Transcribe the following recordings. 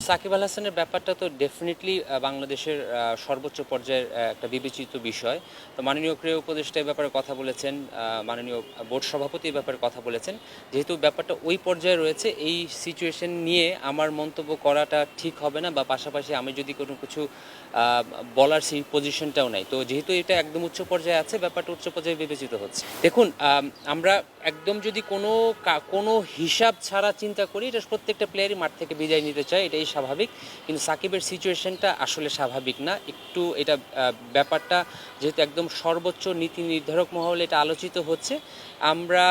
সাকিব আল হাসানের ব্যাপারটা তো ডেফিনেটলি বাংলাদেশের সর্বোচ্চ পর্যায়ের একটা বিবেচিত বিষয়। তো মাননীয় ক্রীড়া উপদেষ্টা এই ব্যাপারে কথা বলেছেন, মাননীয় বোর্ড সভাপতি এই ব্যাপারে কথা বলেছেন। যেহেতু ব্যাপারটা ওই পর্যায়ে রয়েছে, এই সিচুয়েশন নিয়ে আমার মন্তব্য করাটা ঠিক হবে না, বা পাশাপাশি আমি যদি কোনো কিছু বলার সেই পজিশনটাও নাই। তো যেহেতু এটা একদম উচ্চ পর্যায়ে আছে, ব্যাপারটা উচ্চ পর্যায়ে বিবেচিত হচ্ছে। দেখুন, আমরা একদম যদি কোনো হিসাব ছাড়া চিন্তা করি, এটা প্রত্যেকটা প্লেয়ারই মাঠ থেকে বিদায় নিতে চায়, এটাই স্বাভাবিক। কিন্তু সাকিবের সিচুয়েশনটা আসলে স্বাভাবিক না। একটু এটা ব্যাপারটা যেহেতু একদম সর্বোচ্চ নীতি নির্ধারক মহলে এটা আলোচিত হচ্ছে, আমরা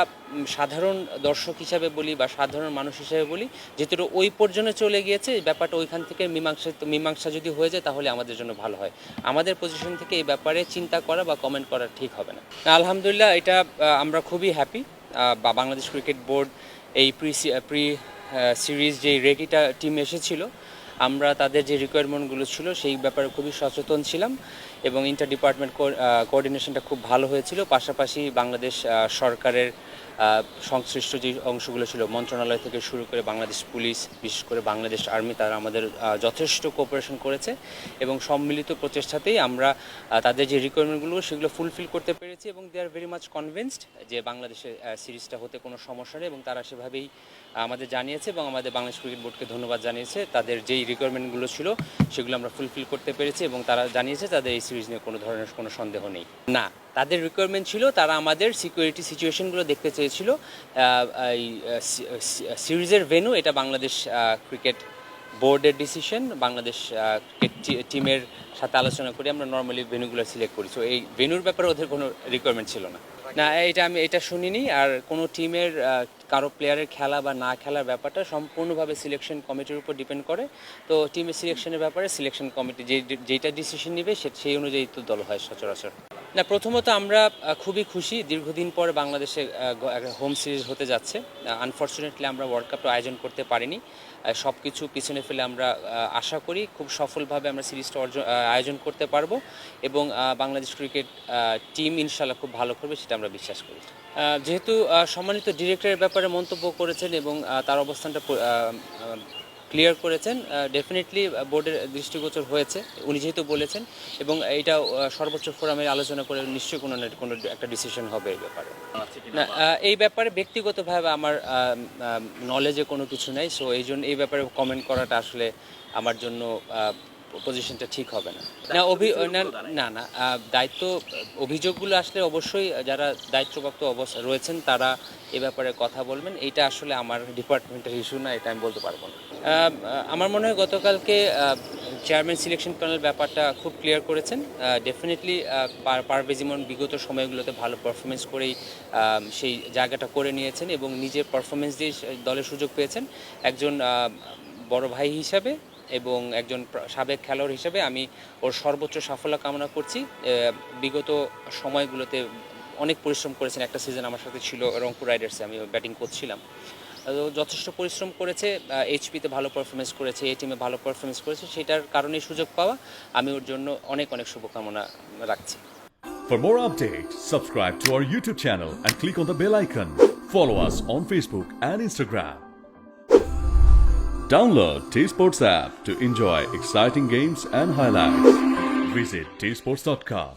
সাধারণ দর্শক হিসাবে বলি বা সাধারণ মানুষ হিসাবে বলি, যেহেতু ওই পর্যন্ত চলে গিয়েছে, ব্যাপারটা ওইখান থেকে মীমাংসা যদি হয়ে যায় তাহলে আমাদের জন্য ভালো হয়। আমাদের পজিশন থেকে এই ব্যাপারে চিন্তা করা বা কমেন্ট করা ঠিক হবে না। আলহামদুলিল্লাহ, এটা আমরা খুবই হ্যাপি। বা বাংলাদেশ ক্রিকেট বোর্ড এই প্রি সিরিজ যে রেকিটা টিম এসেছিল, আমরা তাদের যে রিকোয়ারমেন্টগুলো ছিল সেই ব্যাপারে খুবই সচেতন ছিলাম, এবং ইন্টার ডিপার্টমেন্ট কোঅর্ডিনেশনটা খুব ভালো হয়েছিল। পাশাপাশি বাংলাদেশ সরকারের সংশ্লিষ্ট যে অংশগুলো ছিল, মন্ত্রণালয় থেকে শুরু করে বাংলাদেশ পুলিশ, বিশেষ করে বাংলাদেশ আর্মি, তারা আমাদের যথেষ্ট কোঅপারেশন করেছে, এবং সম্মিলিত প্রচেষ্টাতেই আমরা তাদের যে রিকোয়ারমেন্টগুলো সেগুলো ফুলফিল করতে পেরেছি, এবং দে আর ভেরি মাচ কনভিন্সড যে বাংলাদেশের সিরিজটা হতে কোনো সমস্যা নেই, এবং তারা সেভাবেই আমাদের জানিয়েছে, এবং আমাদের বাংলাদেশ ক্রিকেট বোর্ডকে ধন্যবাদ জানিয়েছে। তাদের যেই রিকোয়ারমেন্টগুলো ছিল সেগুলো আমরা ফুলফিল করতে পেরেছি, এবং তারা জানিয়েছে তাদের এই সিরিজ নিয়ে কোনো ধরনের কোনো সন্দেহ নেই। না, তাদের রিকোয়ারমেন্ট ছিল, তারা আমাদের সিকিউরিটি সিচুয়েশনগুলো দেখতে চেয়েছিল। এই সিরিজের ভেন্যু এটা বাংলাদেশ ক্রিকেট বোর্ডের ডিসিশন। বাংলাদেশ ক্রিকেট টিমের সাথে আলোচনা করে আমরা নর্মালি ভেন্যুগুলো সিলেক্ট করি। সো এই ভেন্যুর ব্যাপারে ওদের কোনো রিকোয়ারমেন্ট ছিল না। না, আমি এটা শুনিনি। আর কোনো টিমের কারো প্লেয়ারের খেলা বা না খেলার ব্যাপারটা সম্পূর্ণভাবে সিলেকশন কমিটির উপর ডিপেন্ড করে। তো টিমের সিলেকশনের ব্যাপারে সিলেকশন কমিটি যেটা ডিসিশন নেবে সেই অনুযায়ী তো দল হয় সচরাচর। না, প্রথমত আমরা খুবই খুশি, দীর্ঘদিন পর বাংলাদেশে হোম সিরিজ হতে যাচ্ছে। আনফর্চুনেটলি আমরা ওয়ার্ল্ড কাপটা আয়োজন করতে পারিনি। সব কিছু পিছনে ফেলে আমরা আশা করি খুব সফলভাবে আমরা সিরিজটা আয়োজন করতে পারবো, এবং বাংলাদেশ ক্রিকেট টিম ইনশাল্লাহ খুব ভালো করবে, সেটা আমরা বিশ্বাস করি। যেহেতু সম্মানিত ডিরেক্টরের ব্যাপারে মন্তব্য করেছেন এবং তার অবস্থানটা ক্লিয়ার করেছেন, ডেফিনেটলি বোর্ডের দৃষ্টিগোচর হয়েছে, উনি যেহেতু বলেছেন, এবং এইটা সর্বোচ্চ ফোরামে আলোচনা করে নিশ্চয়ই কোনো একটা ডিসিশন হবে এই ব্যাপারে। না, এই ব্যাপারে ব্যক্তিগতভাবে আমার নলেজে কোনো কিছু নেই। সো এই ব্যাপারে কমেন্ট করাটা আসলে আমার জন্য পজিশনটা ঠিক হবে না। না, দায়িত্ব অভিযোগগুলো আসলে অবশ্যই যারা দায়িত্বপ্রাপ্ত রয়েছেন তারা এ ব্যাপারে কথা বলবেন। এইটা আসলে আমার ডিপার্টমেন্টের ইস্যু না, এটা আমি বলতে পারবো না। আমার মনে হয় গতকালকে চেয়ারম্যান সিলেকশন প্যানেল ব্যাপারটা খুব ক্লিয়ার করেছেন। ডেফিনেটলি পারভেজ ইমন বিগত সময়গুলোতে ভালো পারফরমেন্স করেই সেই জায়গাটা করে নিয়েছেন, এবং নিজের পারফরমেন্স দিয়ে দলের সুযোগ পেয়েছেন। একজন বড় ভাই হিসাবে এবং একজন সাবেক খেলোয়াড় হিসেবে আমি ওর সর্বোচ্চ সাফল্য কামনা করছি। বিগত সময়গুলোতে অনেক পরিশ্রম করেছেন। একটা সিজন আমার সাথে ছিল রংপুর রাইডার্সে, আমি ব্যাটিং কোচ ছিলাম। যথেষ্ট পরিশ্রম করেছে, এইচপিতে ভালো পারফরমেন্স করেছে, এই টিমে ভালো পারফরমেন্স করেছে, সেটার কারণেই সুযোগ পাওয়া। আমি ওর জন্য অনেক শুভকামনা রাখছি। For more updates, subscribe to our YouTube channel and click on the bell icon. Follow us on Facebook and Instagram. Download T-Sports app to enjoy exciting games and highlights. Visit tsports.com.